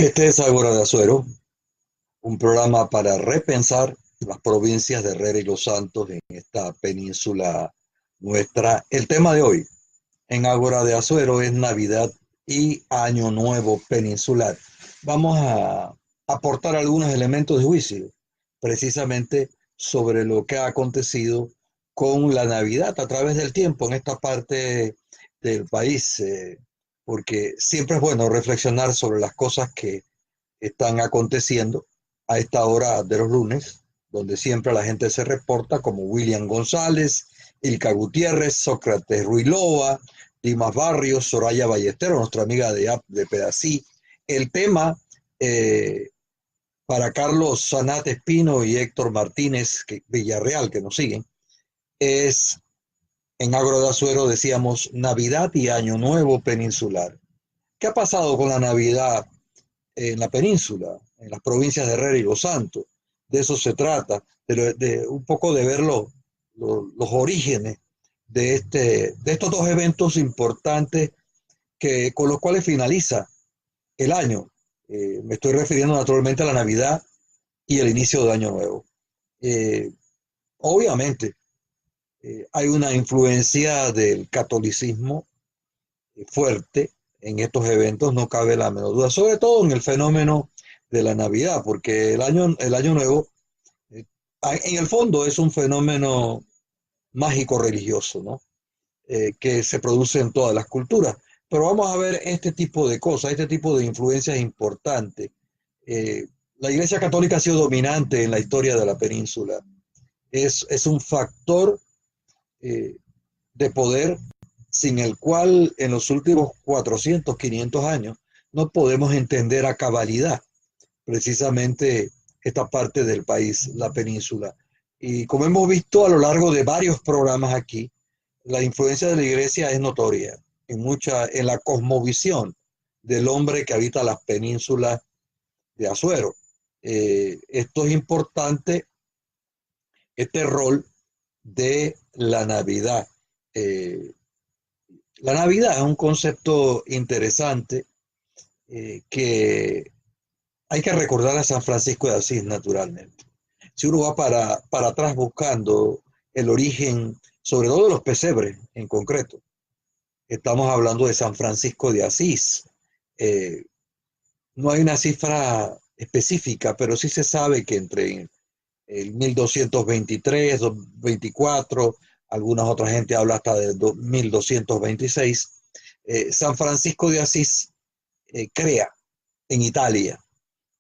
Este es Ágora de Azuero, un programa para repensar las provincias de Herrera y Los Santos en esta península nuestra. El tema de hoy en Ágora de Azuero es Navidad y Año Nuevo peninsular. Vamos a aportar algunos elementos de juicio, precisamente sobre lo que ha acontecido con la Navidad a través del tiempo en esta parte del país, porque siempre es bueno reflexionar sobre las cosas que están aconteciendo a esta hora de los lunes, donde siempre la gente se reporta, como William González, Ilka Gutiérrez, Sócrates Ruilova, Dimas Barrios, Soraya Ballesteros, nuestra amiga de Pedací. El tema para Carlos Sanat Espino y Héctor Martínez Villarreal, que nos siguen, es en Agro de Azuero, decíamos, Navidad y Año Nuevo peninsular. ¿Qué ha pasado con la Navidad en la península, en las provincias de Herrera y Los Santos? De eso se trata, de un poco de ver los orígenes de estos dos eventos importantes con los cuales finaliza el año. Me estoy refiriendo naturalmente a la Navidad y el inicio de Año Nuevo. Eh, Obviamente, hay una influencia del catolicismo fuerte en estos eventos, no cabe la menor duda, sobre todo en el fenómeno de la Navidad, porque el año nuevo, eh, en el fondo, es un fenómeno mágico religioso, ¿no? Que se produce en todas las culturas. Pero vamos a ver este tipo de cosas, este tipo de influencias importantes. Eh, la Iglesia Católica ha sido dominante en la historia de la península. Es un factor eh, de poder sin el cual en los últimos 400, 500 años no podemos entender a cabalidad precisamente esta parte del país, la península. Y como hemos visto a lo largo de varios programas aquí, la influencia de la iglesia es notoria en la cosmovisión del hombre que habita las penínsulas de Azuero. Esto es importante, este rol de la Navidad. Eh, la Navidad es un concepto interesante que hay que recordar a San Francisco de Asís, naturalmente. Si uno va para atrás buscando el origen, sobre todo de los pesebres en concreto, estamos hablando de San Francisco de Asís. Eh, no hay una cifra específica, pero sí se sabe que entre el 1223, 24, algunas otra gente habla hasta de 1226, San Francisco de Asís crea en Italia,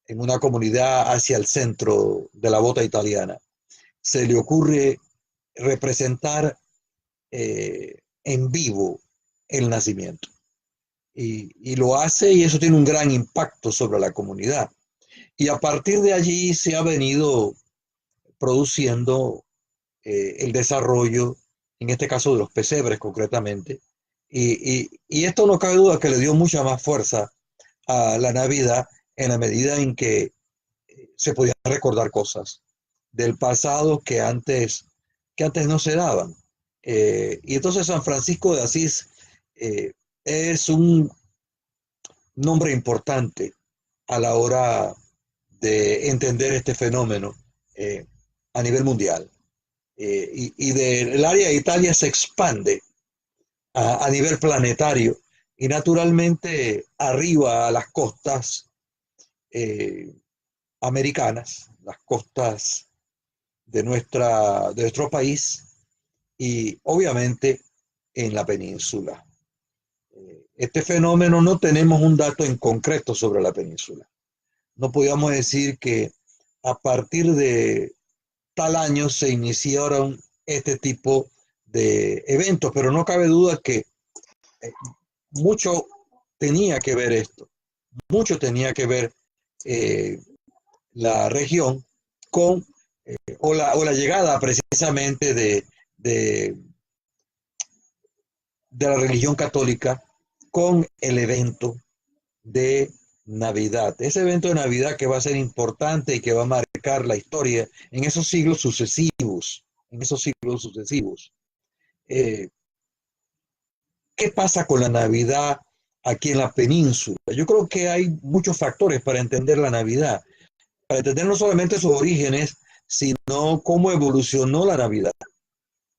en una comunidad hacia el centro de la bota italiana, se le ocurre representar en vivo el nacimiento. Y lo hace y eso tiene un gran impacto sobre la comunidad. Y a partir de allí se ha venido produciendo el desarrollo, en este caso de los pesebres concretamente. Y esto no cabe duda que le dio mucha más fuerza a la Navidad en la medida en que se podían recordar cosas del pasado que antes no se daban. Y entonces San Francisco de Asís eh, es un nombre importante a la hora de entender este fenómeno eh, a nivel mundial. Y del área de Italia se expande a nivel planetario y naturalmente arriba a las costas eh, americanas, las costas de nuestro país y obviamente en la península. Este fenómeno no tenemos un dato en concreto sobre la península. No podíamos decir que a partir de tal año se iniciaron este tipo de eventos, pero no cabe duda que eh, mucho tenía que ver esto, mucho tenía que ver eh, la región con o la llegada precisamente de, de la religión católica con el evento de Navidad. Ese evento de Navidad que va a ser importante y que va a marcar la historia en esos siglos sucesivos, en esos siglos sucesivos. Eh, ¿Qué pasa con la Navidad aquí en la península. Yo creo que hay muchos factores para entender la Navidad, para entender no solamente sus orígenes, sino cómo evolucionó la Navidad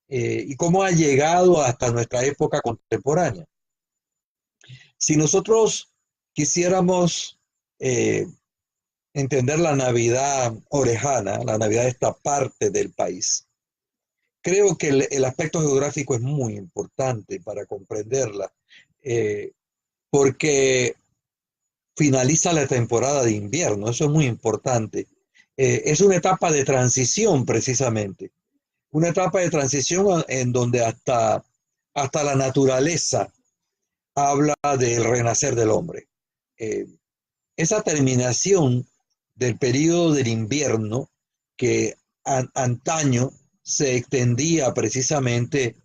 y cómo ha llegado hasta nuestra época contemporánea. Si nosotros quisiéramos eh, entender la Navidad orejana, la Navidad de esta parte del país, creo que el aspecto geográfico es muy importante para comprenderla, eh, porque finaliza la temporada de invierno, eso es muy importante. Es una etapa de transición precisamente, una etapa de transición en donde hasta la naturaleza habla del renacer del hombre. Eh, esa terminación del periodo del invierno que antaño se extendía precisamente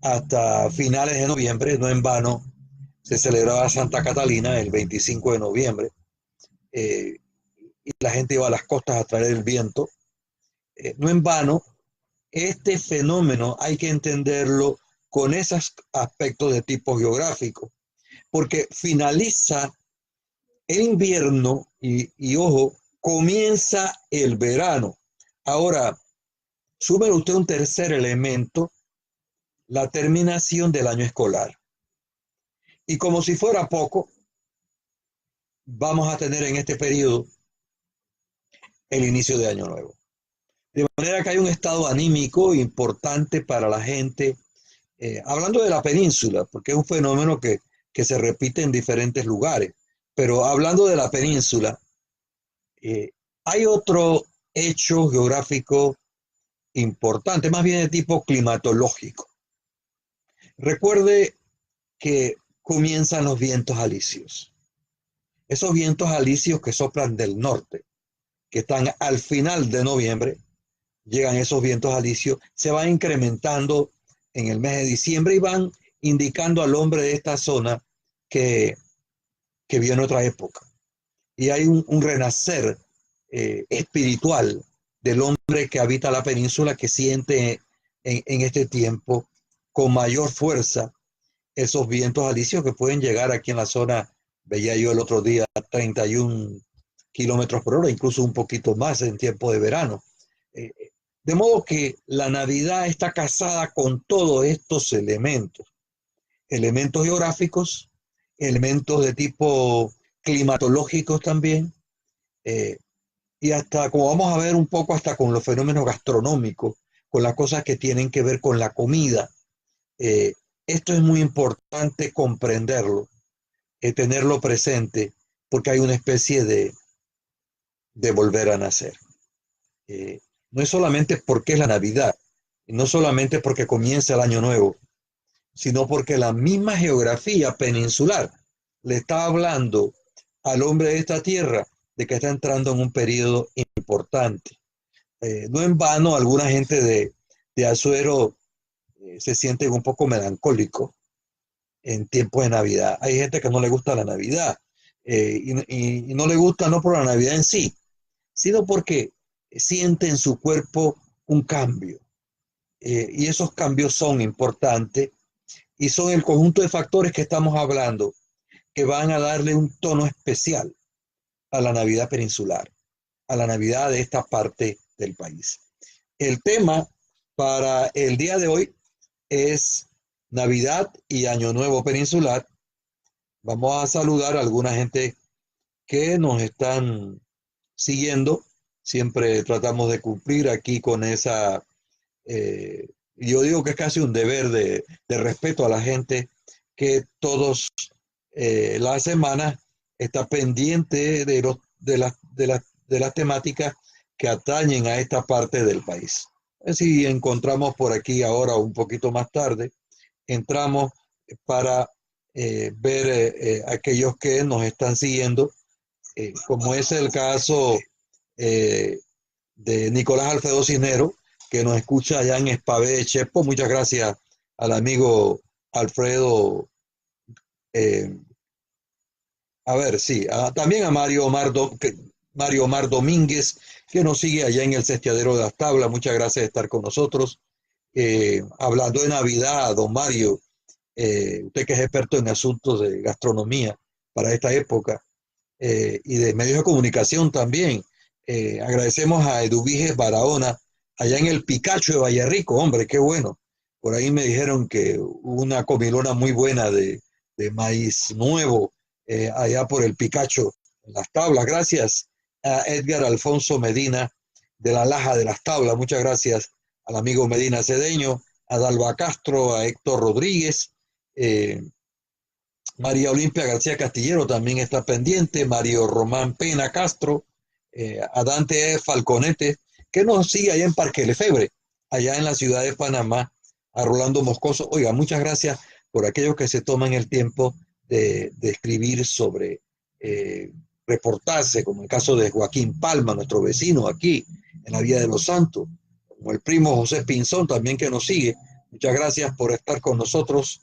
hasta finales de noviembre, no en vano se celebraba Santa Catalina el 25 de noviembre, eh, y la gente iba a las costas a traer el viento. No en vano, este fenómeno hay que entenderlo con esos aspectos de tipo geográfico, porque finaliza el invierno y ojo, comienza el verano. Ahora, súmele usted un tercer elemento, la terminación del año escolar. Y como si fuera poco, vamos a tener en este periodo el inicio de año nuevo. De manera que hay un estado anímico importante para la gente, hablando de la península, porque es un fenómeno que se repite en diferentes lugares, pero hablando de la península, eh, hay otro hecho geográfico importante, más bien de tipo climatológico. Recuerde que comienzan los vientos alisios. Esos vientos alisios que soplan del norte, que están al final de noviembre, llegan esos vientos alisios, se van incrementando en el mes de diciembre y van indicando al hombre de esta zona que, que viene otra época. Y hay un renacer espiritual del hombre que habita la península, que siente en este tiempo con mayor fuerza esos vientos alisios que pueden llegar aquí en la zona, veía yo el otro día, 31 kilómetros por hora, incluso un poquito más en tiempo de verano. Eh, de modo que la Navidad está casada con todos estos elementos, elementos geográficos, elementos de tipo climatológicos también, eh, y hasta, como vamos a ver un poco, hasta con los fenómenos gastronómicos, con las cosas que tienen que ver con la comida. Eh, Esto es muy importante comprenderlo, tenerlo presente, porque hay una especie de volver a nacer. Eh, no es solamente porque es la Navidad, no solamente porque comienza el año nuevo, sino porque la misma geografía peninsular le está hablando al hombre de esta tierra de que está entrando en un periodo importante. No en vano, alguna gente de Azuero se siente un poco melancólico en tiempo de Navidad. Hay gente que no le gusta la Navidad y no le gusta no por la Navidad en sí, sino porque siente en su cuerpo un cambio. Y esos cambios son importantes y son el conjunto de factores que estamos hablando que van a darle un tono especial a la Navidad peninsular, a la Navidad de esta parte del país. El tema para el día de hoy es Navidad y Año Nuevo peninsular. Vamos a saludar a alguna gente que nos están siguiendo. Siempre tratamos de cumplir aquí con esa, yo digo que es casi un deber de respeto a la gente que todos las semanas está pendiente de las temáticas que atañen a esta parte del país. Si encontramos por aquí ahora un poquito más tarde, entramos para ver aquellos que nos están siguiendo, como es el caso eh, de Nicolás Alfredo Cisnero, que nos escucha allá en Espavé de Chepo. Muchas gracias al amigo Alfredo. eh, a ver, sí, también a Mario Omar Domínguez, que nos sigue allá en el Cestiadero de las Tablas. Muchas gracias de estar con nosotros. Hablando de Navidad, don Mario, usted que es experto en asuntos de gastronomía para esta época, y de medios de comunicación también. Agradecemos a Eduviges Barahona, allá en el Picacho de Vallarrico, hombre, qué bueno. Por ahí me dijeron que hubo una comilona muy buena de maíz nuevo, allá por el Picacho, en las tablas. Gracias a Edgar Alfonso Medina de la Laja de las Tablas. Muchas gracias al amigo Medina Cedeño, a Dalva Castro, a Héctor Rodríguez. María Olimpia García Castillero también está pendiente, Mario Román Pena Castro, a Dante Falconete, que nos sigue allá en Parque Lefebre, allá en la ciudad de Panamá, a Rolando Moscoso. Oiga, muchas gracias por aquellos que se toman el tiempo de escribir sobre reportarse, como el caso de Joaquín Palma, nuestro vecino aquí en la Vía de los Santos, como el primo José Pinzón también que nos sigue. Muchas gracias por estar con nosotros.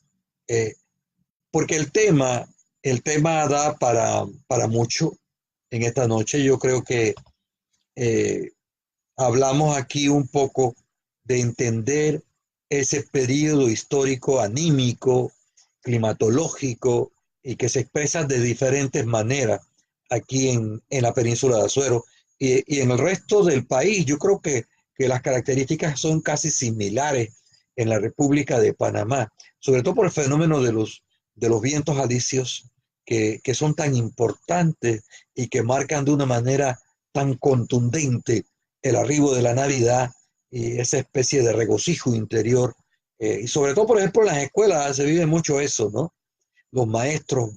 Porque el tema da para mucho en esta noche. Yo creo que eh, hablamos aquí un poco de entender ese periodo histórico anímico, climatológico, y que se expresa de diferentes maneras aquí en la península de Azuero y en el resto del país. Yo creo que las características son casi similares en la República de Panamá, sobre todo por el fenómeno de los vientos alisios que son tan importantes y que marcan de una manera tan contundente el arribo de la Navidad y esa especie de regocijo interior. Y sobre todo, por ejemplo, en las escuelas se vive mucho eso, ¿no? Los maestros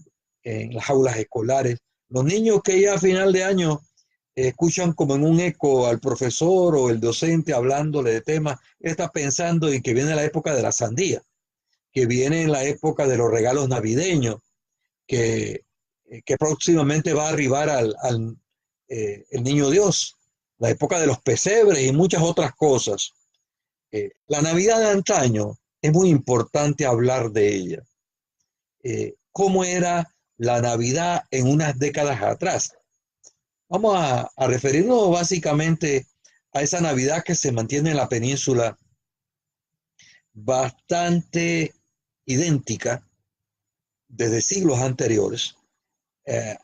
en las aulas escolares, los niños que ya a final de año escuchan como en un eco al profesor o el docente hablándole de temas, está pensando en que viene la época de la sandía, que viene la época de los regalos navideños, que, que próximamente va a arribar el niño Dios, la época de los pesebres y muchas otras cosas. La Navidad de antaño es muy importante hablar de ella. ¿Cómo era la Navidad en unas décadas atrás? Vamos a referirnos básicamente a esa Navidad que se mantiene en la península bastante idéntica desde siglos anteriores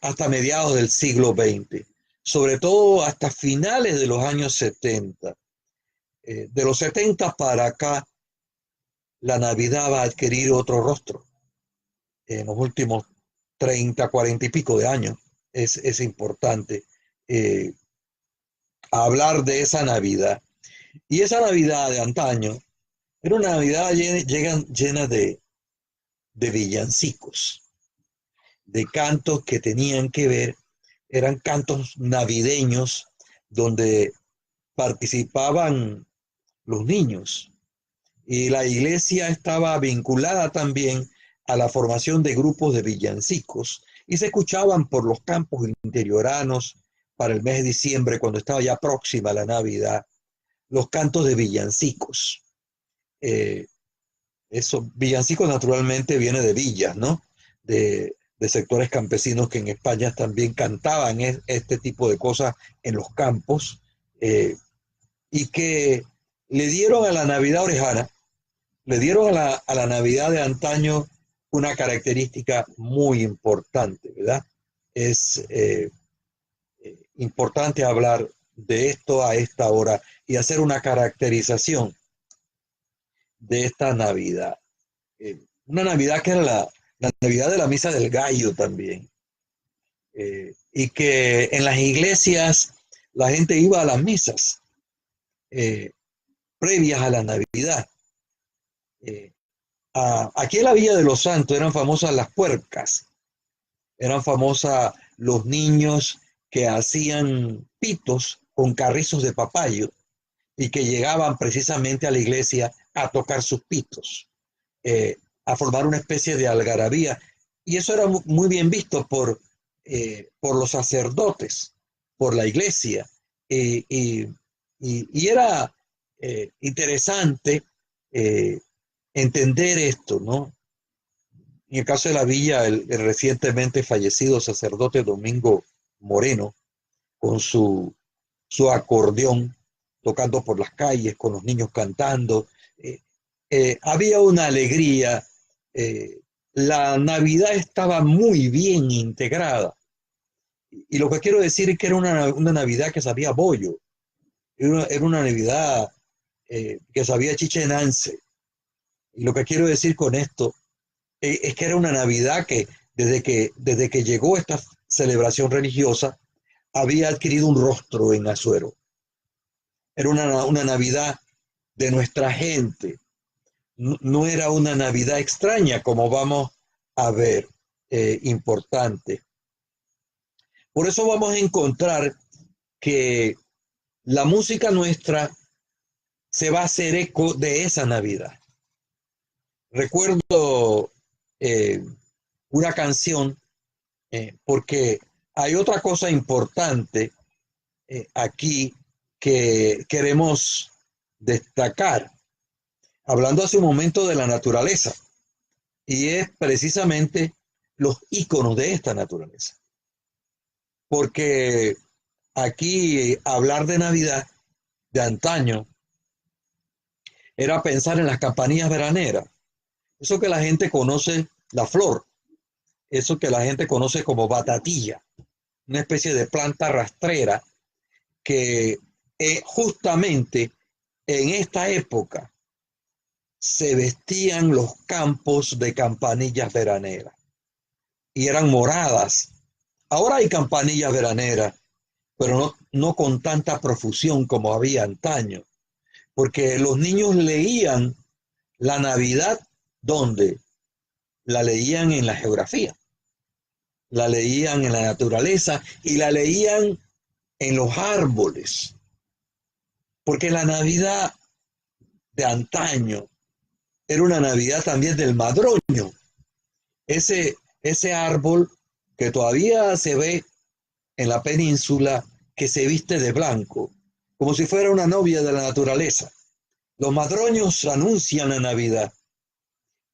hasta mediados del siglo XX, sobre todo hasta finales de los años 70. De los 70 para acá, la Navidad va a adquirir otro rostro. En los últimos 30, 40 y pico de años es importante eh, hablar de esa Navidad. Y esa Navidad de antaño era una Navidad llena de villancicos, de cantos que tenían que ver, eran cantos navideños donde participaban los niños. Y la iglesia estaba vinculada también a la formación de grupos de villancicos y se escuchaban por los campos interioranos para el mes de diciembre, cuando estaba ya próxima la Navidad, los cantos de villancicos. Eh, Eso, villancicos naturalmente viene de villas, ¿no? De sectores campesinos que en España también cantaban este tipo de cosas en los campos y que le dieron a la Navidad orejana, le dieron a la Navidad de antaño una característica muy importante, ¿verdad? Es importante hablar de esto a esta hora y hacer una caracterización de esta Navidad. Una Navidad que era la Navidad de la Misa del Gallo también, y que en las iglesias la gente iba a las misas eh, previas a la Navidad. Eh, Aquí en la Villa de los Santos eran famosas las puercas, eran famosas los niños que hacían pitos con carrizos de papayo y que llegaban precisamente a la iglesia a tocar sus pitos, a formar una especie de algarabía. Y eso era muy bien visto por los sacerdotes, por la iglesia. Y era interesante entender esto, ¿no? En el caso de la villa, el recientemente fallecido sacerdote Domingo Moreno, con su acordeón, tocando por las calles, con los niños cantando. Había una alegría la Navidad estaba muy bien integrada. Y lo que quiero decir es que era una Navidad que sabía bollo, era una Navidad que sabía chichenance. Y lo que quiero decir con esto es que era una Navidad que desde que llegó esta celebración religiosa había adquirido un rostro en Azuero. Era una Navidad de nuestra gente. No, no era una Navidad extraña como vamos a ver, importante. Por eso vamos a encontrar que la música nuestra se va a hacer eco de esa Navidad. Recuerdo una canción, porque hay otra cosa importante aquí que queremos destacar, hablando hace un momento de la naturaleza, y es precisamente los íconos de esta naturaleza. Porque aquí hablar de Navidad de antaño era pensar en las campanillas veraneras, eso que la gente conoce, la flor, eso que la gente conoce como batatilla, una especie de planta rastrera que justamente en esta época se vestían los campos de campanillas veraneras y eran moradas. Ahora hay campanillas veraneras, pero no con tanta profusión como había antaño, porque los niños leían la Navidad, ¿dónde? La leían en la geografía, la leían en la naturaleza y la leían en los árboles, porque la Navidad de antaño era una Navidad también del madroño, ese árbol que todavía se ve en la península, que se viste de blanco, como si fuera una novia de la naturaleza. Los madroños anuncian la Navidad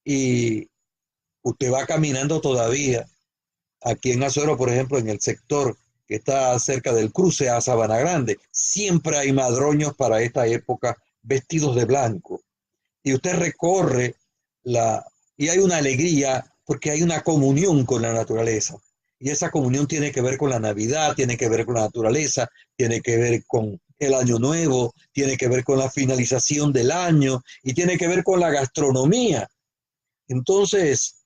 y usted va caminando todavía aquí en Azuero, por ejemplo, en el sector que está cerca del cruce a Sabana Grande, siempre hay madroños para esta época vestidos de blanco. Y usted recorre y hay una alegría porque hay una comunión con la naturaleza. Y esa comunión tiene que ver con la Navidad, tiene que ver con la naturaleza, tiene que ver con el Año Nuevo, tiene que ver con la finalización del año y tiene que ver con la gastronomía. Entonces,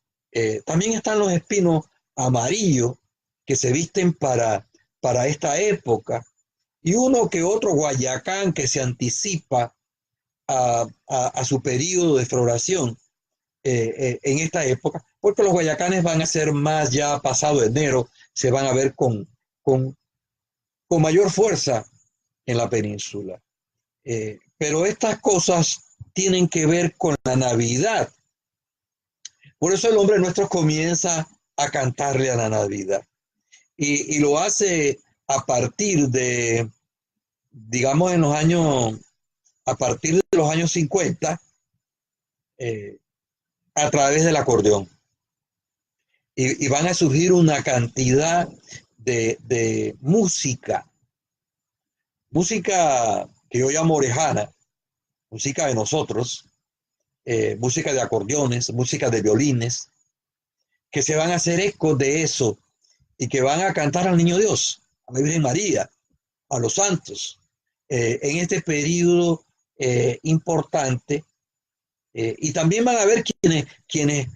también están los espinos amarillos que se visten para esta época y uno que otro guayacán que se anticipa a su periodo de floración en esta época, porque los guayacanes van a ser más ya pasado enero, se van a ver con, con mayor fuerza en la península. Pero estas cosas tienen que ver con la Navidad. Por eso el hombre nuestro comienza a cantarle a la Navidad. Y lo hace a partir de, digamos, a partir de los años 50, a través del acordeón. Y van a surgir una cantidad de música que yo llamo orejana, música de nosotros, música de acordeones, música de violines, que se van a hacer eco de eso y que van a cantar al Niño Dios, a la Virgen María, a los santos, en este periodo importante. Y también van a ver quienes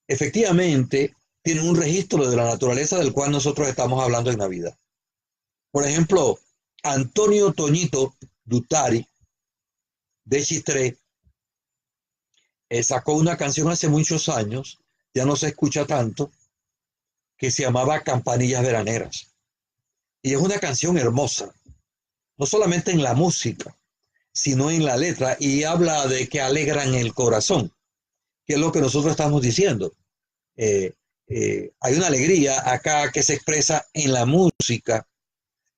efectivamente tienen un registro de la naturaleza del cual nosotros estamos hablando en Navidad. Por ejemplo, Antonio Toñito Dutari, de Chitré, sacó una canción hace muchos años, ya no se escucha tanto, que se llamaba Campanillas Veraneras. Y es una canción hermosa, no solamente en la música, sino en la letra, y habla de que alegran el corazón, que es lo que nosotros estamos diciendo. Hay una alegría acá que se expresa en la música.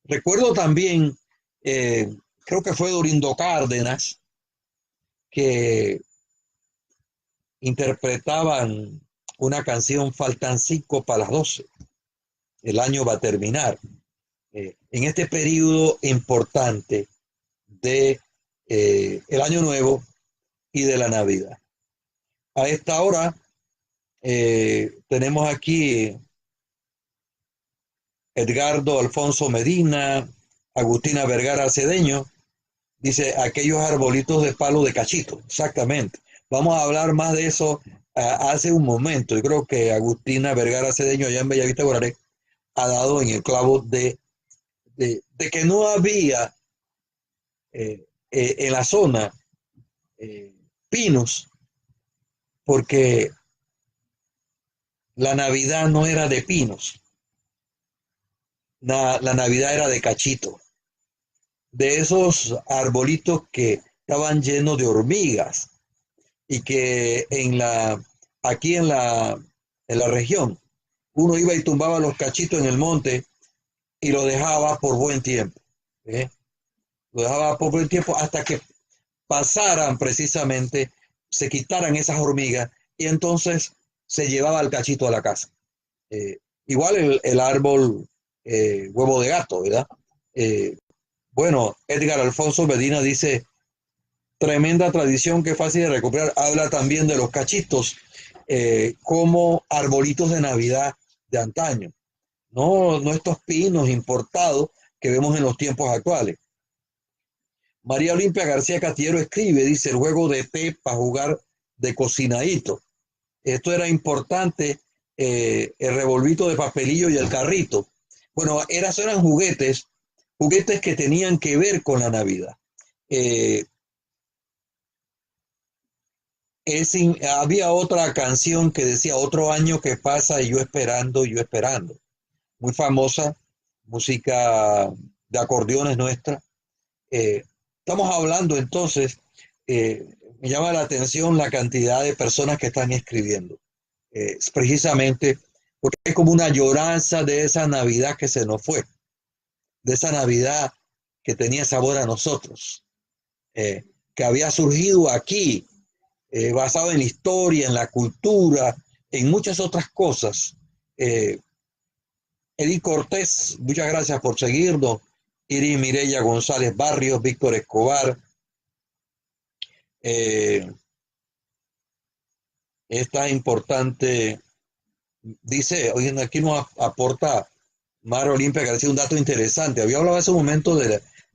Recuerdo también, creo que fue Dorindo Cárdenas, que interpretaban una canción, Faltan 5 para las 12, el año va a terminar. En este periodo importante de el Año Nuevo y de la Navidad. A esta hora Tenemos aquí Edgardo Alfonso Medina, Agustina Vergara Cedeño, dice aquellos arbolitos de palo de cachito, exactamente. Vamos a hablar más de eso hace un momento. Yo creo que Agustina Vergara Cedeño allá en Bellavista Guararé ha dado en el clavo de que no había en la zona eh, pinos, porque la Navidad no era de pinos, la Navidad era de cachito, de esos arbolitos que estaban llenos de hormigas y que aquí en la región uno iba y tumbaba los cachitos en el monte y lo dejaba por buen tiempo. ¿Eh? Lo dejaba por buen tiempo hasta que pasaran precisamente, se quitaran esas hormigas y entonces se llevaba el cachito a la casa. Igual el árbol huevo de gato, ¿verdad? Eh, bueno, Edgar Alfonso Medina dice, tremenda tradición que es fácil de recuperar. Habla también de los cachitos como arbolitos de Navidad de antaño. No estos pinos importados que vemos en los tiempos actuales. María Olimpia García Castillero escribe, dice, el juego de té para jugar de cocinadito. Esto era importante, el revolvito de papelillo y el carrito. Bueno, eran juguetes que tenían que ver con la Navidad. Eh, Había otra canción que decía, otro año que pasa y yo esperando, yo esperando. Muy famosa, música de acordeones nuestra. Estamos hablando entonces, me llama la atención la cantidad de personas que están escribiendo. Precisamente porque es como una lloranza de esa Navidad que se nos fue, de esa Navidad que tenía sabor a nosotros, que había surgido aquí, basado en la historia, en la cultura, en muchas otras cosas. Eh, Edith Cortés, muchas gracias por seguirnos. Iris Mireya González Barrios, Víctor Escobar. Eh, Esta importante, dice, hoy aquí nos aporta Mar Olimpia García un dato interesante. Había hablado hace un momento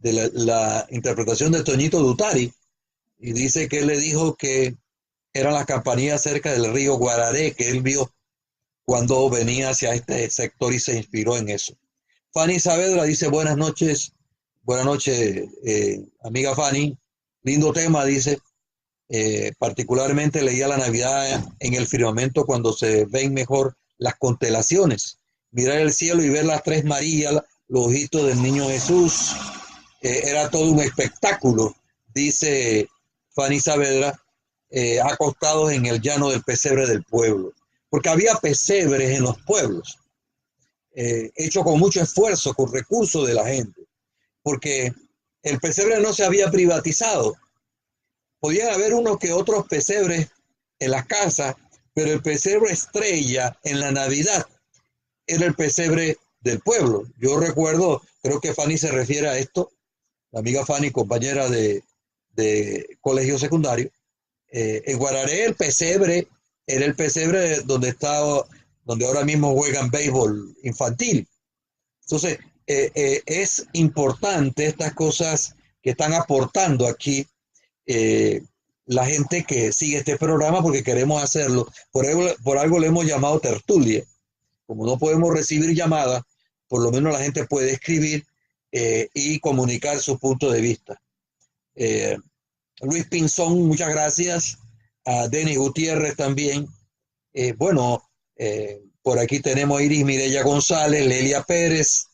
la interpretación de Toñito Dutari y dice que él le dijo que eran las campanillas cerca del río Guararé que él vio cuando venía hacia este sector y se inspiró en eso. Fanny Saavedra dice buenas noches, amiga Fanny, lindo tema, dice, particularmente leía la Navidad en el firmamento cuando se ven mejor las constelaciones, mirar el cielo y ver las tres Marías, los ojitos del niño Jesús, era todo un espectáculo, dice Fanny Saavedra, acostados en el llano del pesebre del pueblo, porque había pesebres en los pueblos, hecho con mucho esfuerzo, con recursos de la gente, porque el pesebre no se había privatizado. Podían haber unos que otros pesebres en las casas, pero el pesebre estrella en la Navidad era el pesebre del pueblo. Yo recuerdo, creo que Fanny se refiere a esto, la amiga Fanny, compañera de colegio secundario. En Guararé el pesebre era el pesebre donde ahora mismo juegan béisbol infantil. Entonces, es importante estas cosas que están aportando aquí eh, la gente que sigue este programa porque queremos hacerlo. Por algo le hemos llamado tertulia. Como no podemos recibir llamadas, por lo menos la gente puede escribir y comunicar su punto de vista. Eh, Luis Pinzón, muchas gracias. A Denis Gutiérrez también. Bueno, por aquí tenemos a Iris Mireya González, Lelia Pérez,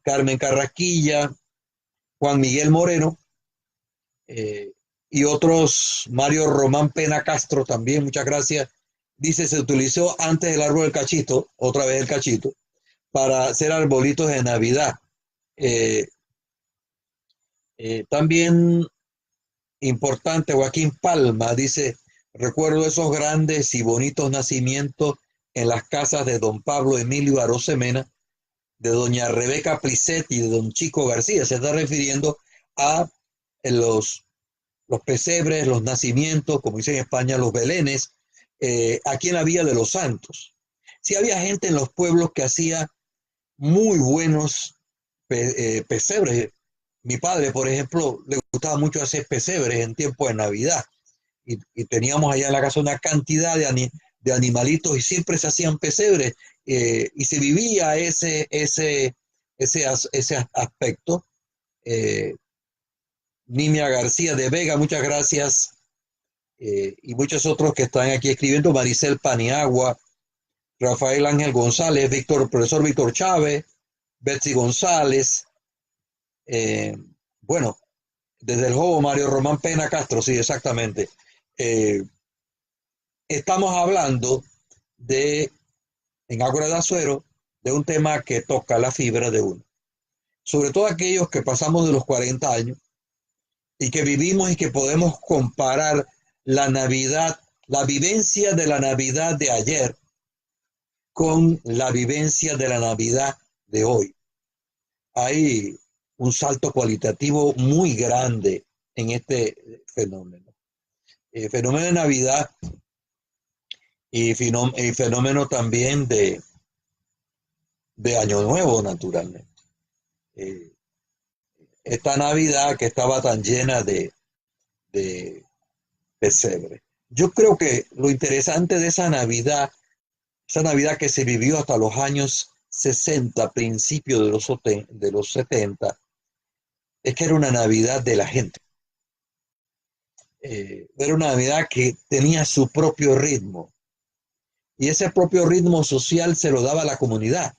Carmen Carrasquilla, Juan Miguel Moreno, eh, y otros, Mario Román Pena Castro también, muchas gracias. Dice, se utilizó antes el árbol del cachito, otra vez el cachito, para hacer arbolitos de Navidad. Eh, También importante, Joaquín Palma dice, recuerdo esos grandes y bonitos nacimientos en las casas de don Pablo Emilio Arosemena, de doña Rebeca Plisset y de don Chico García. Se está refiriendo a los pesebres, los nacimientos, como dice en España, los belenes, aquí en la Villa de los Santos. Sí había gente en los pueblos que hacía muy buenos pesebres. Mi padre, por ejemplo, le gustaba mucho hacer pesebres en tiempo de Navidad. Y teníamos allá en la casa una cantidad de animalitos y siempre se hacían pesebres y se vivía ese aspecto. Eh, Nimia García de Vega, muchas gracias. Y muchos otros que están aquí escribiendo, Maricel Paniagua, Rafael Ángel González, profesor Víctor Chávez, Betsy González, eh, bueno, desde el juego Mario Román Pena Castro, sí, exactamente. Eh, Estamos hablando de, en Ágora de Azuero, de un tema que toca la fibra de uno. Sobre todo aquellos que pasamos de los 40 años y que vivimos y que podemos comparar la Navidad, la vivencia de la Navidad de ayer con la vivencia de la Navidad de hoy. Hay un salto cualitativo muy grande en este fenómeno. El fenómeno de Navidad y fenómeno también de Año Nuevo, naturalmente. Eh, Esta Navidad que estaba tan llena de pesebre. Yo creo que lo interesante de esa Navidad que se vivió hasta los años 60, principios de los 70, es que era una Navidad de la gente. Era una Navidad que tenía su propio ritmo y ese propio ritmo social se lo daba a la comunidad.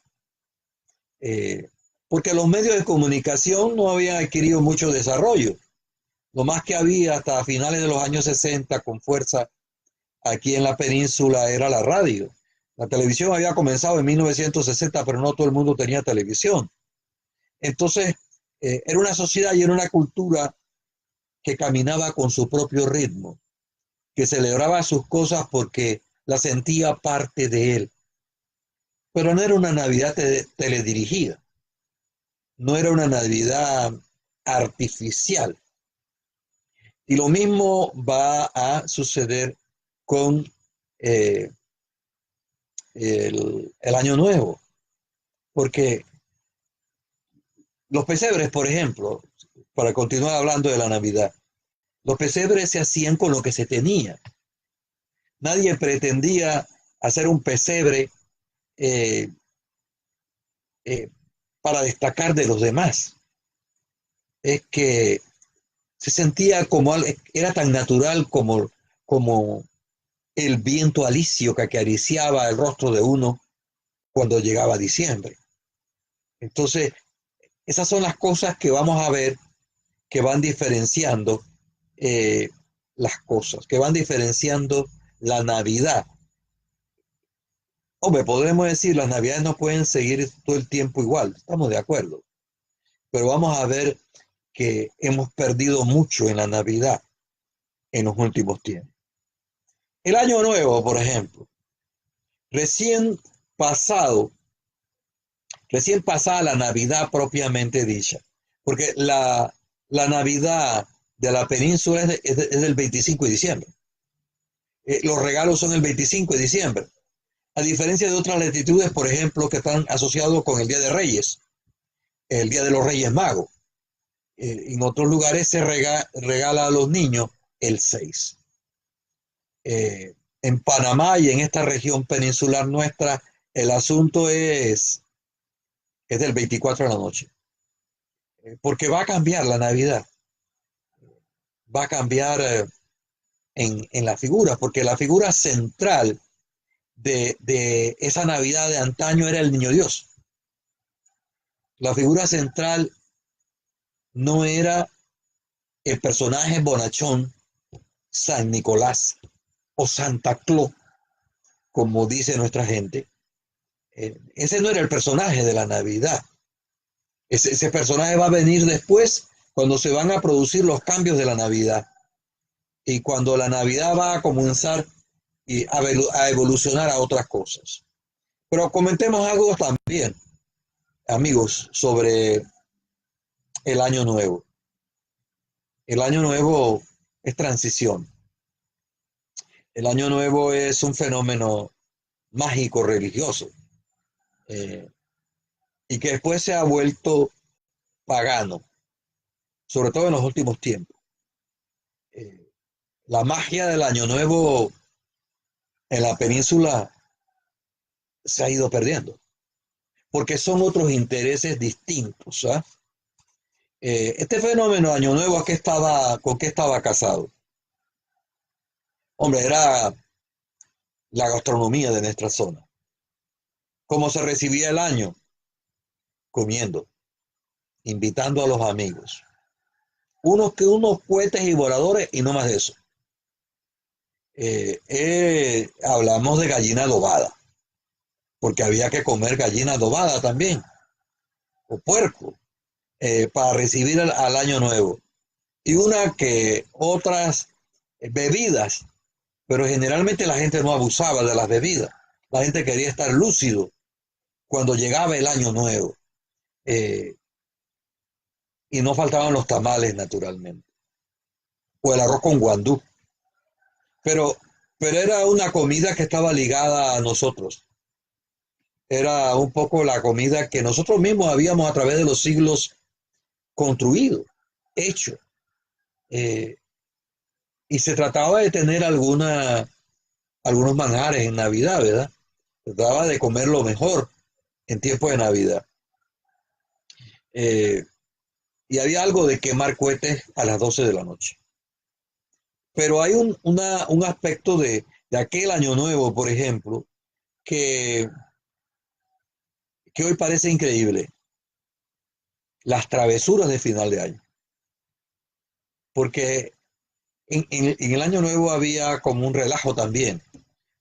Eh, Porque los medios de comunicación no habían adquirido mucho desarrollo. Lo más que había hasta finales de los años 60 con fuerza aquí en la península era la radio. La televisión había comenzado en 1960, pero no todo el mundo tenía televisión. Entonces, era una sociedad y era una cultura que caminaba con su propio ritmo, que celebraba sus cosas porque la sentía parte de él. Pero no era una Navidad teledirigida, no era una Navidad artificial. Y lo mismo va a suceder con eh, el Año Nuevo, porque los pesebres, por ejemplo, para continuar hablando de la Navidad, los pesebres se hacían con lo que se tenía. Nadie pretendía hacer un pesebre eh, eh, para destacar de los demás. Es que se sentía como era tan natural como el viento alisio que acariciaba el rostro de uno cuando llegaba diciembre. Entonces, esas son las cosas que vamos a ver que van diferenciando eh, las cosas, que van diferenciando la Navidad. Hombre, podremos decir, las Navidades no pueden seguir todo el tiempo igual, estamos de acuerdo, pero vamos a ver que hemos perdido mucho en la Navidad en los últimos tiempos. El Año Nuevo, por ejemplo, recién pasado, recién pasada la Navidad propiamente dicha, porque la Navidad de la península es del 25 de diciembre. Los regalos son el 25 de diciembre. A diferencia de otras latitudes, por ejemplo, que están asociados con el Día de Reyes, el Día de los Reyes Magos. En otros lugares se regala a los niños el 6. En Panamá y en esta región peninsular nuestra, el asunto es del 24 de la noche. Porque va a cambiar la Navidad. Va a cambiar en la figura, porque la figura central de esa Navidad de antaño era el Niño Dios. La figura central no era el personaje bonachón San Nicolás o Santa Claus, como dice nuestra gente. Ese no era el personaje de la Navidad. Ese personaje va a venir después cuando se van a producir los cambios de la Navidad y cuando la Navidad va a comenzar a evolucionar a otras cosas. Pero comentemos algo también, amigos, sobre el Año Nuevo. El Año Nuevo es transición. El Año Nuevo es un fenómeno mágico religioso eh, y que después se ha vuelto pagano, sobre todo en los últimos tiempos. Eh, la magia del Año Nuevo en la península se ha ido perdiendo, porque son otros intereses distintos. ¿Ah? Este fenómeno Año Nuevo, ¿con qué estaba casado? Hombre, era la gastronomía de nuestra zona. ¿Cómo se recibía el año? Comiendo, invitando a los amigos. Unos cohetes y voladores y no más de eso. Hablamos de gallina adobada, porque había que comer gallina adobada también, o puerco, para recibir al año nuevo. Y una que otras bebidas, pero generalmente la gente no abusaba de las bebidas. La gente quería estar lúcido cuando llegaba el año nuevo. Eh, y no faltaban los tamales, naturalmente, o el arroz con guandú. Pero, pero era una comida que estaba ligada a nosotros. Era un poco la comida que nosotros mismos habíamos a través de los siglos construido, hecho. Eh, y se trataba de tener algunos manjares en Navidad, ¿verdad? Se trataba de comer lo mejor en tiempo de Navidad. Eh, y había algo de quemar cohetes a las 12 de la noche. Pero hay un aspecto de aquel año nuevo, por ejemplo, que, que hoy parece increíble. Las travesuras de final de año. Porque en el año nuevo había como un relajo también,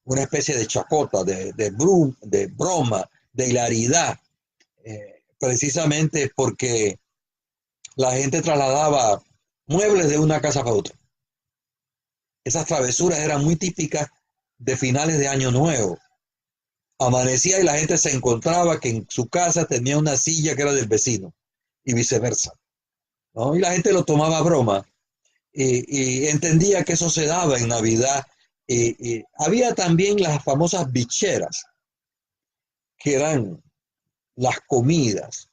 una especie de chacota, de broma, de hilaridad, precisamente porque la gente trasladaba muebles de una casa para otra. Esas travesuras eran muy típicas de finales de año nuevo. Amanecía y la gente se encontraba que en su casa tenía una silla que era del vecino y viceversa, ¿no? Y la gente lo tomaba a broma y entendía que eso se daba en Navidad. Había también las famosas bicheras, que eran las comidas.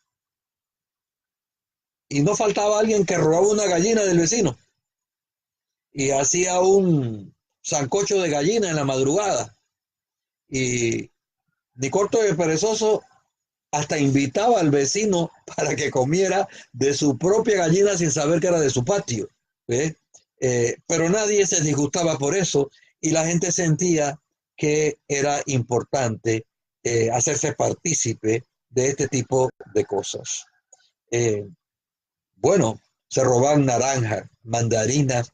Y no faltaba alguien que robaba una gallina del vecino y hacía un sancocho de gallina en la madrugada. Y ni corto de perezoso, hasta invitaba al vecino para que comiera de su propia gallina sin saber que era de su patio. ¿Ve? Pero nadie se disgustaba por eso y la gente sentía que era importante hacerse partícipe de este tipo de cosas. Eh, bueno, se robaban naranjas, mandarinas,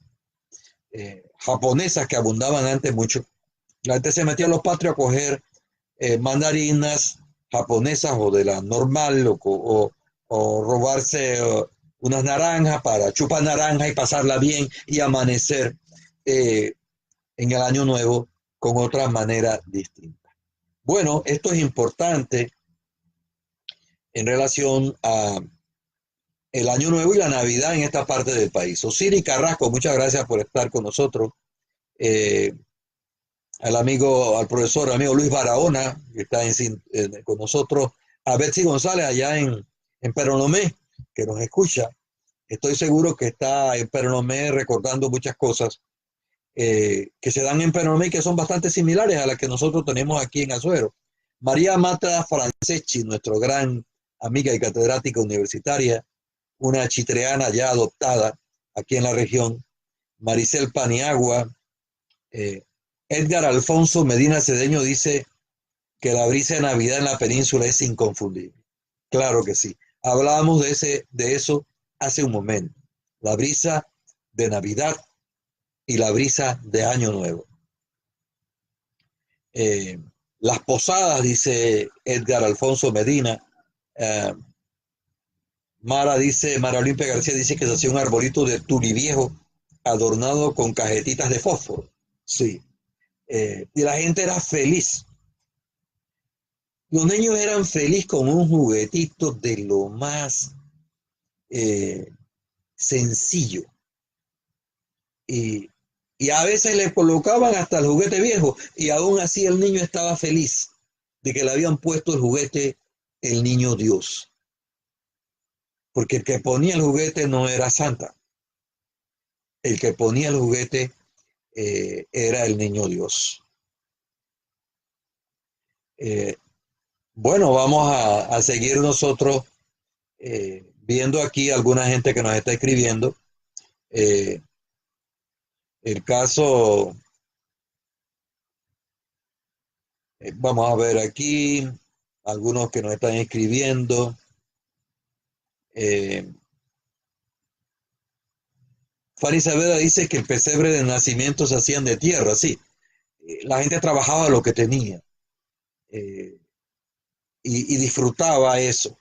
japonesas que abundaban antes mucho. La gente se metía a los patrios a coger mandarinas japonesas o de la normal o robarse unas naranjas para chupar naranja y pasarla bien y amanecer eh, en el año nuevo con otra manera distinta. Bueno, esto es importante en relación a el año nuevo y la Navidad en esta parte del país. Osiris Carrasco, muchas gracias por estar con nosotros. Eh, al profesor, amigo Luis Barahona, que está con nosotros, a Betsy González allá en Peronomé, que nos escucha. Estoy seguro que está en Peronomé recordando muchas cosas que se dan en Peronomé y que son bastante similares a las que nosotros tenemos aquí en Azuero. María Mata Franceschi, nuestra gran amiga y catedrática universitaria, una chitreana ya adoptada aquí en la región. Maricel Paniagua, eh, Edgar Alfonso Medina Cedeño dice que la brisa de Navidad en la península es inconfundible. Claro que sí. Hablábamos de eso hace un momento. La brisa de Navidad y la brisa de Año Nuevo. Eh, las posadas, dice Edgar Alfonso Medina. Eh, Mara Olimpia García dice que se hacía un arbolito de tuli viejo adornado con cajetitas de fósforo. Sí. Y la gente era feliz. Los niños eran felices con un juguetito de lo más eh, sencillo. Y Y a veces le colocaban hasta el juguete viejo y aún así el niño estaba feliz de que le habían puesto el juguete el niño Dios. Porque el que ponía el juguete no era Santa. El que ponía el juguete era el niño Dios. Bueno, vamos a seguir nosotros viendo aquí alguna gente que nos está escribiendo. Eh, el caso, vamos a ver aquí, algunos que nos están escribiendo. Eh, Fanny Saavedra dice que el pesebre de nacimiento se hacían de tierra, sí. La gente trabajaba lo que tenía eh, y disfrutaba eso.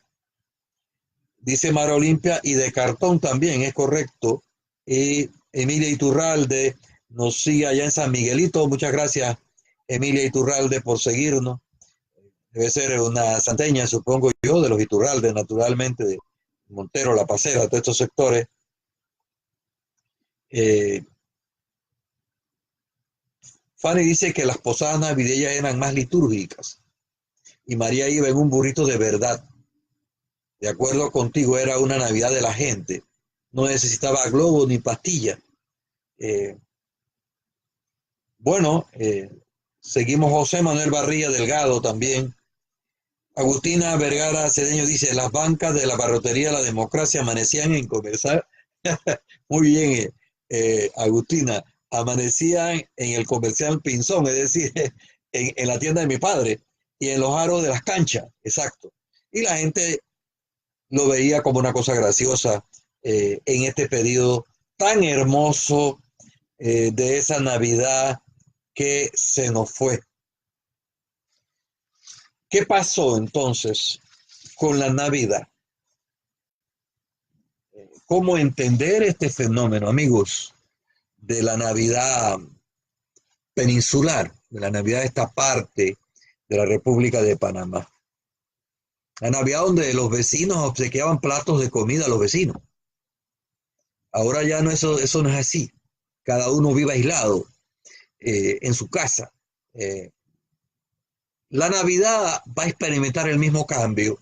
Dice Mara Olimpia, y de cartón también, es correcto. Y Emilia Iturralde nos sigue allá en San Miguelito. Muchas gracias, Emilia Iturralde, por seguirnos. Debe ser una santeña, supongo yo, de los Iturralde, naturalmente, de Montero, La Pasera, de estos sectores. Eh, Fanny dice que las posadas navideñas eran más litúrgicas y María iba en un burrito de verdad. De acuerdo contigo, era una Navidad de la gente. No necesitaba globo ni pastilla. Eh, bueno, seguimos José Manuel Barría Delgado también. Agustina Vergara Cedeño dice, las bancas de la barrotería La Democracia amanecían en comercial. Muy bien, Agustina, amanecían en el comercial Pinzón, es decir, en la tienda de mi padre y en los aros de las canchas, exacto. Y la gente lo veía como una cosa graciosa en este periodo tan hermoso de esa Navidad que se nos fue. ¿Qué pasó entonces con la Navidad? ¿Cómo entender este fenómeno, amigos, de la Navidad peninsular, de la Navidad de esta parte de la República de Panamá? La Navidad donde los vecinos obsequiaban platos de comida a los vecinos. Ahora ya no, eso no es así. Cada uno vive aislado en su casa. La Navidad va a experimentar el mismo cambio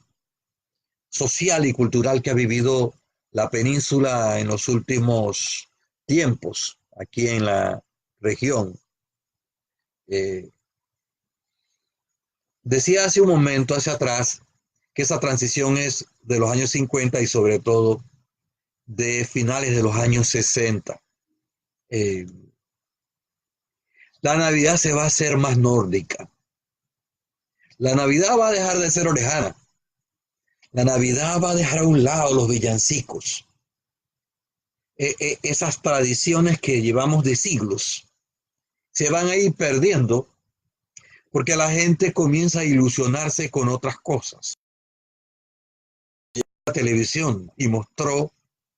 social y cultural que ha vivido la península en los últimos tiempos, aquí en la región. Eh, Decía hace un momento, hacia atrás, que esa transición es de los años 50 y sobre todo de finales de los años 60. Eh, la Navidad se va a hacer más nórdica. La Navidad va a dejar de ser orejana. La Navidad va a dejar a un lado los villancicos. Esas tradiciones que llevamos de siglos se van a ir perdiendo porque la gente comienza a ilusionarse con otras cosas. La televisión y mostró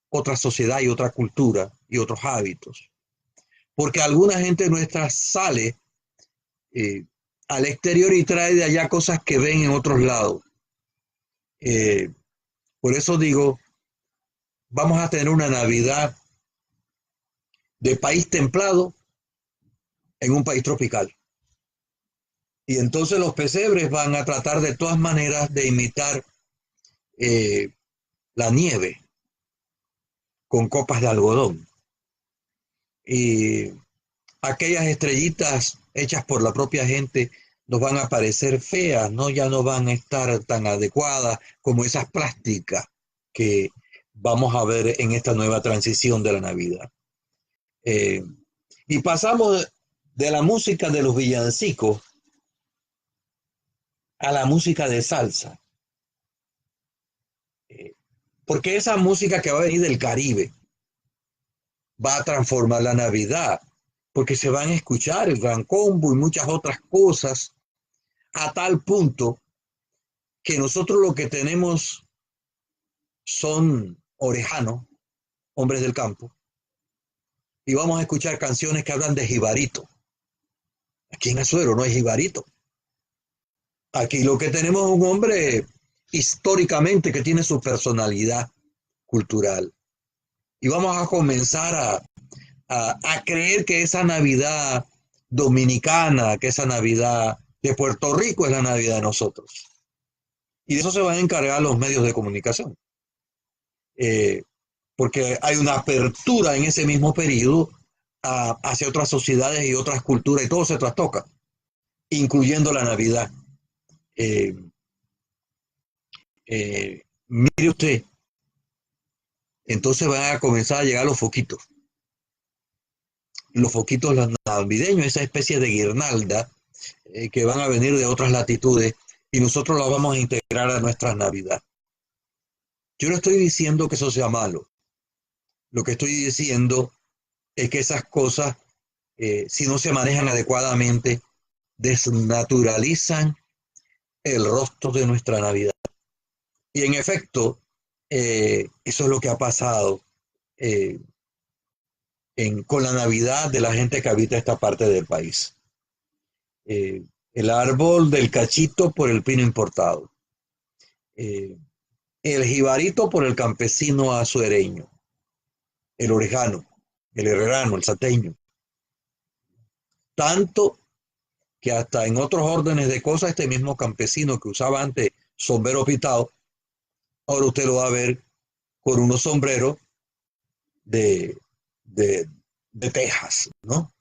otra sociedad y otra cultura y otros hábitos. Porque alguna gente nuestra sale al exterior y trae de allá cosas que ven en otros lados. Por eso digo, vamos a tener una Navidad de país templado en un país tropical. Y entonces los pesebres van a tratar de todas maneras de imitar la nieve con copas de algodón. Y aquellas estrellitas hechas por la propia gente nos van a parecer feas, ¿no? Ya no van a estar tan adecuadas como esas plásticas que vamos a ver en esta nueva transición de la Navidad. Y pasamos de la música de los villancicos a la música de salsa. Porque esa música que va a venir del Caribe va a transformar la Navidad, porque se van a escuchar el Gran Combo y muchas otras cosas, a tal punto que nosotros lo que tenemos son orejanos, hombres del campo, y vamos a escuchar canciones que hablan de jibarito. Aquí en Azuero no hay jibarito. Aquí lo que tenemos es un hombre históricamente que tiene su personalidad cultural. Y vamos a comenzar a creer que esa Navidad dominicana, que esa Navidad de Puerto Rico es la Navidad de nosotros. Y de eso se van a encargar los medios de comunicación. Eh, Porque hay una apertura en ese mismo periodo hacia otras sociedades y otras culturas y todo se trastoca, incluyendo la Navidad. Eh, Mire usted, entonces van a comenzar a llegar los foquitos navideños, esa especie de guirnalda que van a venir de otras latitudes y nosotros las vamos a integrar a nuestra Navidad. Yo no estoy diciendo que eso sea malo, lo que estoy diciendo es que esas cosas, si no se manejan adecuadamente, desnaturalizan el rostro de nuestra Navidad. Y en efecto, eso es lo que ha pasado eh, con la Navidad de la gente que habita esta parte del país. El árbol del cachito por el pino importado. Eh, el jibarito por el campesino azuereño. El orejano, el herrerano, el sateño. Tanto que hasta en otros órdenes de cosas, este mismo campesino que usaba antes sombrero pitado, ahora usted lo va a ver con unos sombreros de, de, de Texas, ¿no?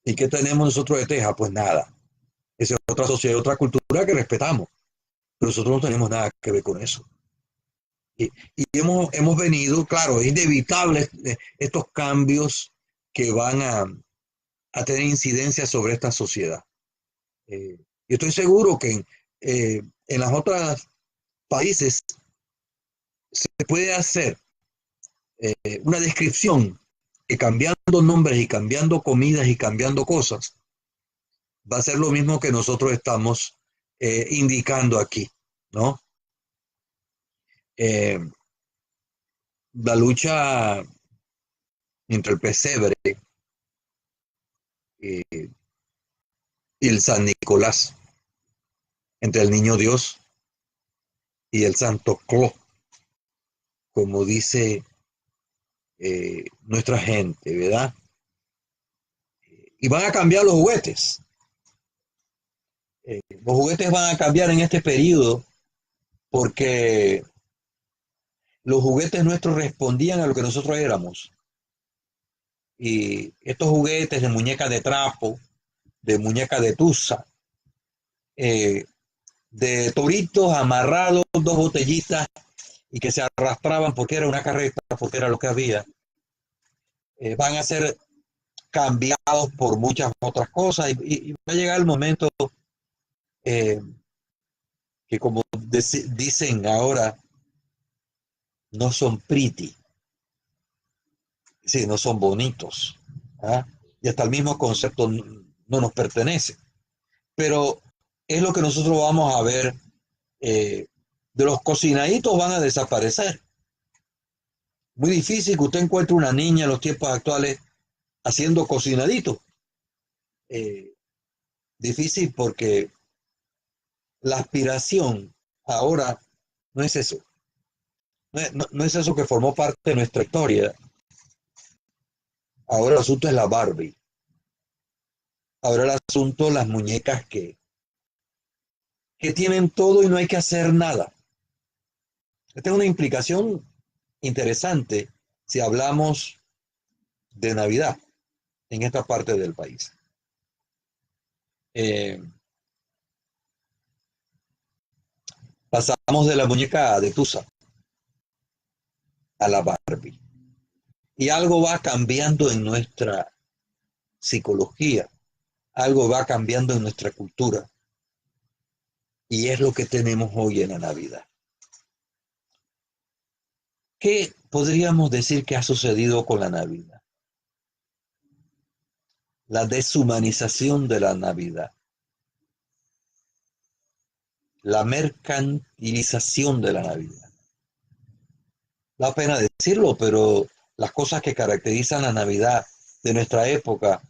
¿Y qué tenemos nosotros de Texas? Pues nada. Esa es otra sociedad, otra cultura que respetamos, pero nosotros no tenemos nada que ver con eso. Y hemos venido, claro, es inevitable estos cambios que van a tener incidencia sobre esta sociedad. Yo estoy seguro que en las otras países se puede hacer una descripción que cambiando nombres y cambiando comidas y cambiando cosas, va a ser lo mismo que nosotros estamos indicando aquí, ¿no? Eh, la lucha entre el pesebre y el San Nicolás, entre el Niño Dios y el Santo Claus, como dice nuestra gente, ¿verdad? Y van a cambiar los juguetes. Los juguetes van a cambiar en este periodo porque los juguetes nuestros respondían a lo que nosotros éramos. Y estos juguetes de muñeca de trapo, de muñeca de tusa, eh, de toritos amarrados, dos botellitas y que se arrastraban porque era una carreta, porque era lo que había, van a ser cambiados por muchas otras cosas y va a llegar el momento eh, que como dicen ahora, no son pretty, sí, no son bonitos. ¿Ah? Y hasta el mismo concepto no nos pertenece. Pero es lo que nosotros vamos a ver. De los cocinaditos van a desaparecer. Muy difícil que usted encuentre una niña en los tiempos actuales haciendo cocinadito. Eh, Difícil porque la aspiración ahora no es eso. No es eso que formó parte de nuestra historia. Ahora el asunto es la Barbie. Ahora el asunto las muñecas que tienen todo y no hay que hacer nada. Esta es una implicación interesante si hablamos de Navidad en esta parte del país. Eh, Pasamos de la muñeca de Tusa a la Barbie. Y algo va cambiando en nuestra psicología, algo va cambiando en nuestra cultura. Y es lo que tenemos hoy en la Navidad. ¿Qué podríamos decir que ha sucedido con la Navidad? La deshumanización de la Navidad. La mercantilización de la Navidad. Da pena decirlo, pero las cosas que caracterizan la Navidad de nuestra época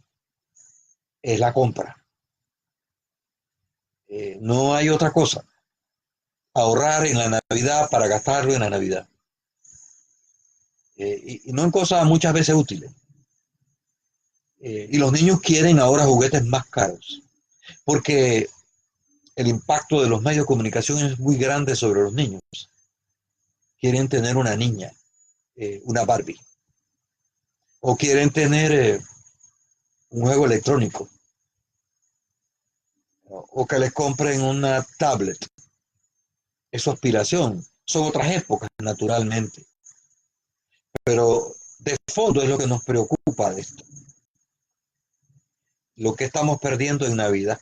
es la compra. No hay otra cosa. Ahorrar en la Navidad para gastarlo en la Navidad. Y no en cosas muchas veces útiles. Y los niños quieren ahora juguetes más caros, porque el impacto de los medios de comunicación es muy grande sobre los niños. Quieren tener una niña, una Barbie, o quieren tener un juego electrónico, o que les compren una tablet. Es su aspiración. Son otras épocas, naturalmente. Pero de fondo es lo que nos preocupa de esto. Lo que estamos perdiendo en Navidad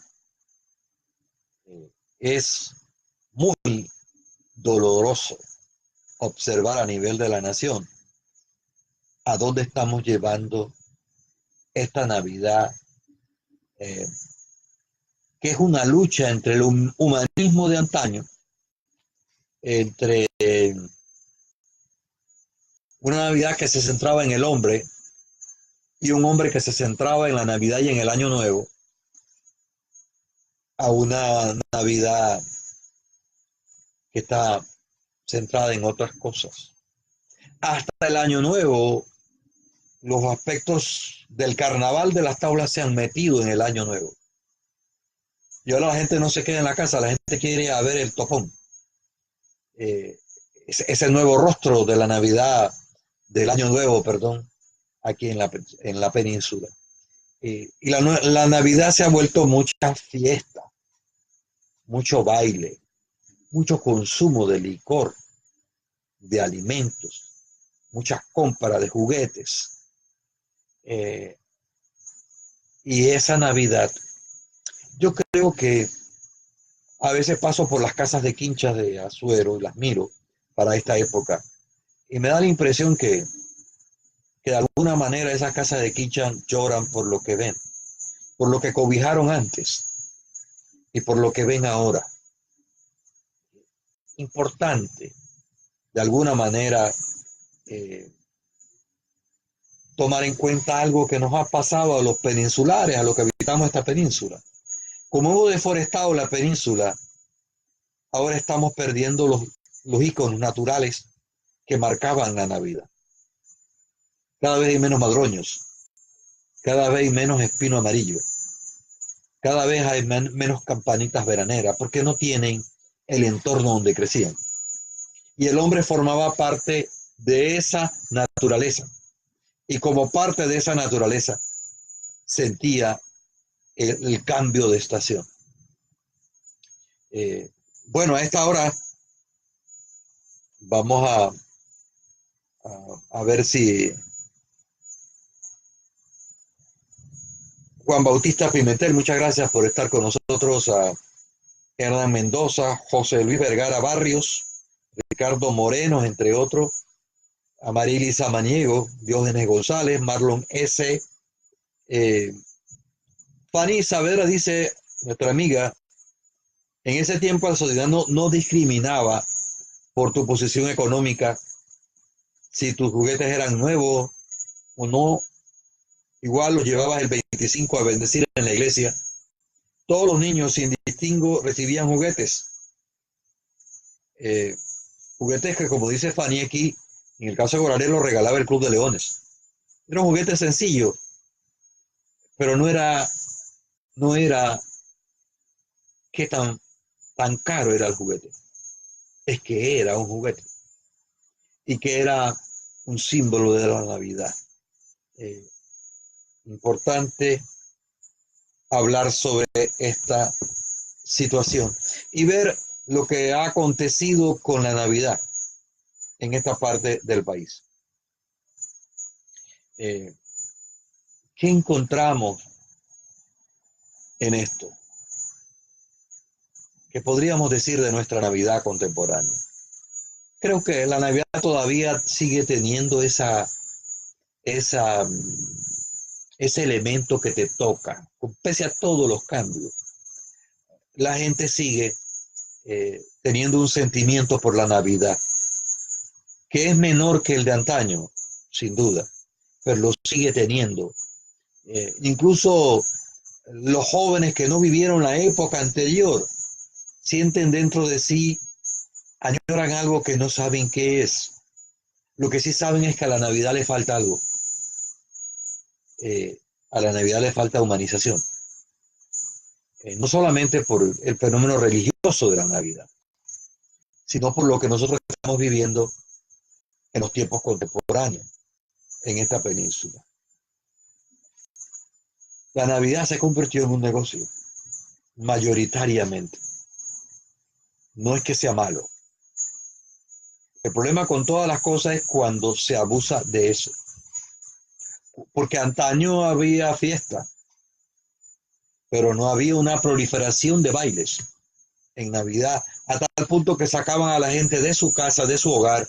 es muy doloroso observar a nivel de la nación a dónde estamos llevando esta Navidad, eh, que es una lucha entre el humanismo de antaño, entre una Navidad que se centraba en el hombre y un hombre que se centraba en la Navidad y en el Año Nuevo, a una Navidad que está centrada en otras cosas. Hasta el Año Nuevo, los aspectos del carnaval de las tablas se han metido en el Año Nuevo. Y ahora la gente no se queda en la casa, la gente quiere ir a ver el topón. Ese nuevo rostro de la Navidad, del Año Nuevo, perdón, aquí en la península. Y la Navidad se ha vuelto mucha fiesta, mucho baile, mucho consumo de licor, de alimentos, muchas compras de juguetes. Y esa Navidad, yo creo que a veces paso por las casas de quinchas de Azuero y las miro para esta época. Y me da la impresión que de alguna manera esas casas de quinchas lloran por lo que ven, por lo que cobijaron antes y por lo que ven ahora. Importante, de alguna manera, eh, tomar en cuenta algo que nos ha pasado a los peninsulares, a los que habitamos esta península. Como hemos deforestado la península, ahora estamos perdiendo los íconos naturales que marcaban la Navidad. Cada vez hay menos madroños, cada vez hay menos espino amarillo, cada vez hay menos campanitas veraneras, porque no tienen el entorno donde crecían. Y el hombre formaba parte de esa naturaleza. Y como parte de esa naturaleza, sentía el cambio de estación. Eh, bueno, a esta hora vamos a ver si Juan Bautista Pimentel, muchas gracias por estar con nosotros, a Hernán Mendoza, José Luis Vergara Barrios, Ricardo Moreno, entre otros, a Marily Samaniego, Diógenes González, Marlon S. Fanny Saavedra dice, nuestra amiga, en ese tiempo la sociedad no discriminaba por tu posición económica, si tus juguetes eran nuevos o no, igual los llevabas el 25 a bendecir en la iglesia. Todos los niños sin distingo recibían juguetes. Eh, Juguetes que, como dice Fanny aquí, en el caso de Goraré lo regalaba el Club de Leones. Era un juguete sencillo, pero no era qué tan caro era el juguete. Es que era un juguete y que era un símbolo de la Navidad. Importante hablar sobre esta situación y ver lo que ha acontecido con la Navidad en esta parte del país. ¿Qué encontramos en esto? ¿Qué podríamos decir de nuestra Navidad contemporánea? Creo que la Navidad todavía sigue teniendo ese elemento que te toca, pese a todos los cambios. La gente sigue teniendo un sentimiento por la Navidad, que es menor que el de antaño, sin duda, pero lo sigue teniendo. Incluso los jóvenes que no vivieron la época anterior sienten dentro de sí, añoran algo que no saben qué es. Lo que sí saben es que a la Navidad le falta algo. a la Navidad le falta humanización. No solamente por el fenómeno religioso de la Navidad, sino por lo que nosotros estamos viviendo en los tiempos contemporáneos en esta península. La Navidad se convirtió en un negocio, mayoritariamente. No es que sea malo. El problema con todas las cosas es cuando se abusa de eso. Porque antaño había fiesta, pero no había una proliferación de bailes en Navidad, a tal punto que sacaban a la gente de su casa, de su hogar,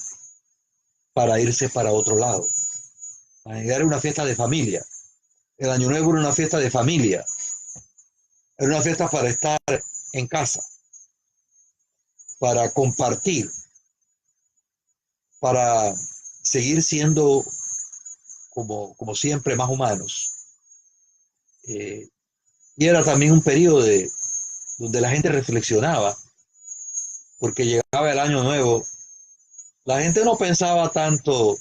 para irse para otro lado. La Navidad era una fiesta de familia. El Año Nuevo era una fiesta de familia. Era una fiesta para estar en casa, para compartir, para seguir siendo como siempre más humanos. Y era también un periodo donde la gente reflexionaba, porque llegaba el Año Nuevo. La gente no pensaba tanto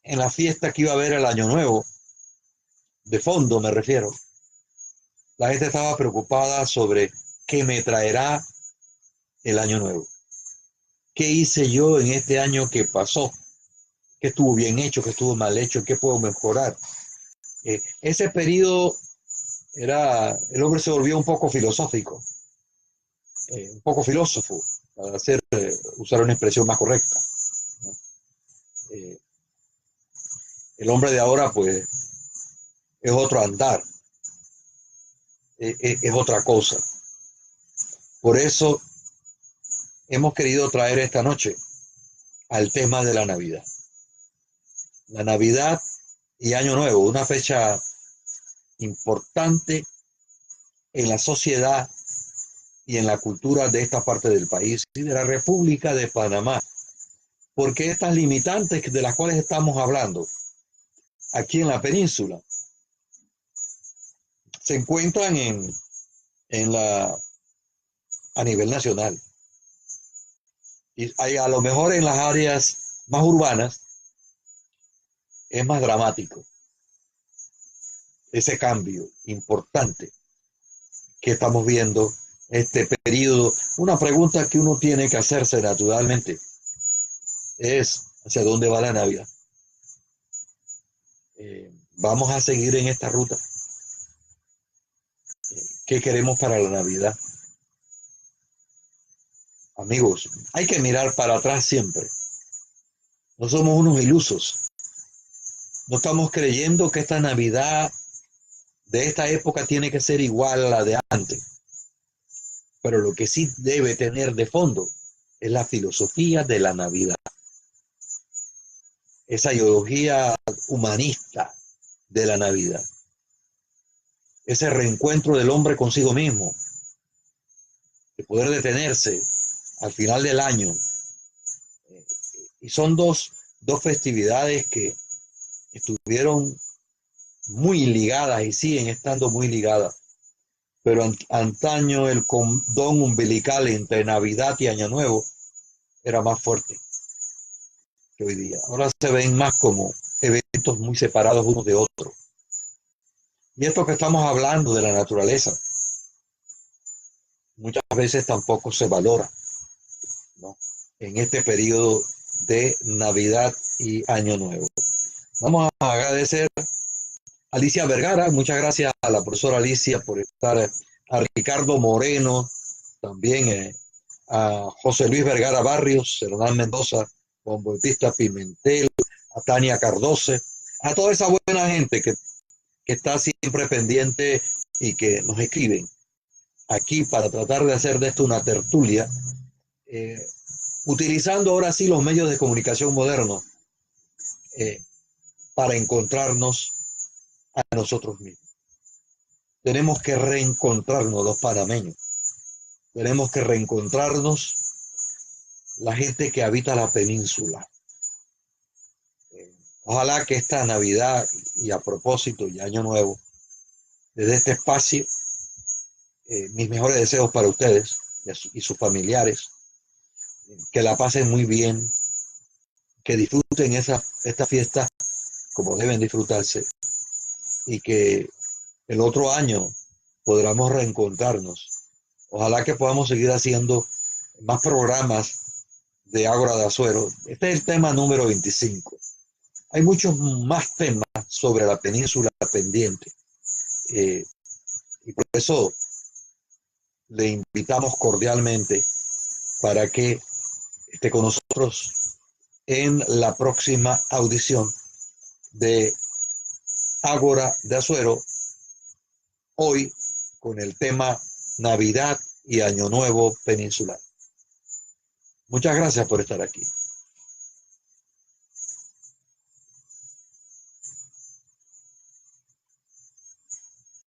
en la fiesta que iba a haber el Año Nuevo, de fondo me refiero. La gente estaba preocupada sobre qué me traerá el Año Nuevo. ¿Qué hice yo en este año que pasó? ¿Qué estuvo bien hecho? ¿Qué estuvo mal hecho? ¿Qué puedo mejorar? Ese periodo el hombre se volvió un poco filosófico, un poco filósofo, para usar una expresión más correcta. El hombre de ahora, pues, es otro andar, es otra cosa. Por eso hemos querido traer esta noche al tema de la Navidad. La Navidad y Año Nuevo, una fecha importante en la sociedad y en la cultura de esta parte del país y de la República de Panamá. Porque estas limitantes de las cuales estamos hablando aquí en la península se encuentran a nivel nacional. Y a lo mejor en las áreas más urbanas es más dramático ese cambio importante que estamos viendo este periodo. Una pregunta que uno tiene que hacerse naturalmente es ¿hacia dónde va la Navidad? ¿Vamos a seguir en esta ruta? ¿Qué queremos para la Navidad? Amigos, hay que mirar para atrás siempre. No somos unos ilusos. No estamos creyendo que esta Navidad de esta época tiene que ser igual a la de antes. Pero lo que sí debe tener de fondo es la filosofía de la Navidad. Esa ideología humanista de la Navidad. Ese reencuentro del hombre consigo mismo. De poder detenerse al final del año. Y son dos festividades que estuvieron muy ligadas y siguen estando muy ligadas. Pero antaño el condón umbilical entre Navidad y Año Nuevo era más fuerte que hoy día. Ahora se ven más como eventos muy separados unos de otros. Y esto que estamos hablando de la naturaleza, muchas veces tampoco se valora, ¿no? En este periodo de Navidad y Año Nuevo. Vamos a agradecer a Alicia Vergara, muchas gracias a la profesora Alicia por estar, a Ricardo Moreno, también a José Luis Vergara Barrios, Hernán Mendoza, Juan Bautista Pimentel, a Tania Cardoce, a toda esa buena gente que está siempre pendiente y que nos escriben aquí para tratar de hacer de esto una tertulia, utilizando ahora sí los medios de comunicación modernos para encontrarnos a nosotros mismos. Tenemos que reencontrarnos los panameños, tenemos que reencontrarnos la gente que habita la península. Ojalá que esta Navidad y a propósito y Año Nuevo, desde este espacio, mis mejores deseos para ustedes y sus familiares, que la pasen muy bien, que disfruten esta fiesta como deben disfrutarse y que el otro año podamos reencontrarnos. Ojalá que podamos seguir haciendo más programas de Ágora de Azuero. Este es el tema número 25. Hay muchos más temas sobre la península pendiente. Y por eso le invitamos cordialmente para que esté con nosotros en la próxima audición de Ágora de Azuero, hoy con el tema Navidad y Año Nuevo Peninsular. Muchas gracias por estar aquí.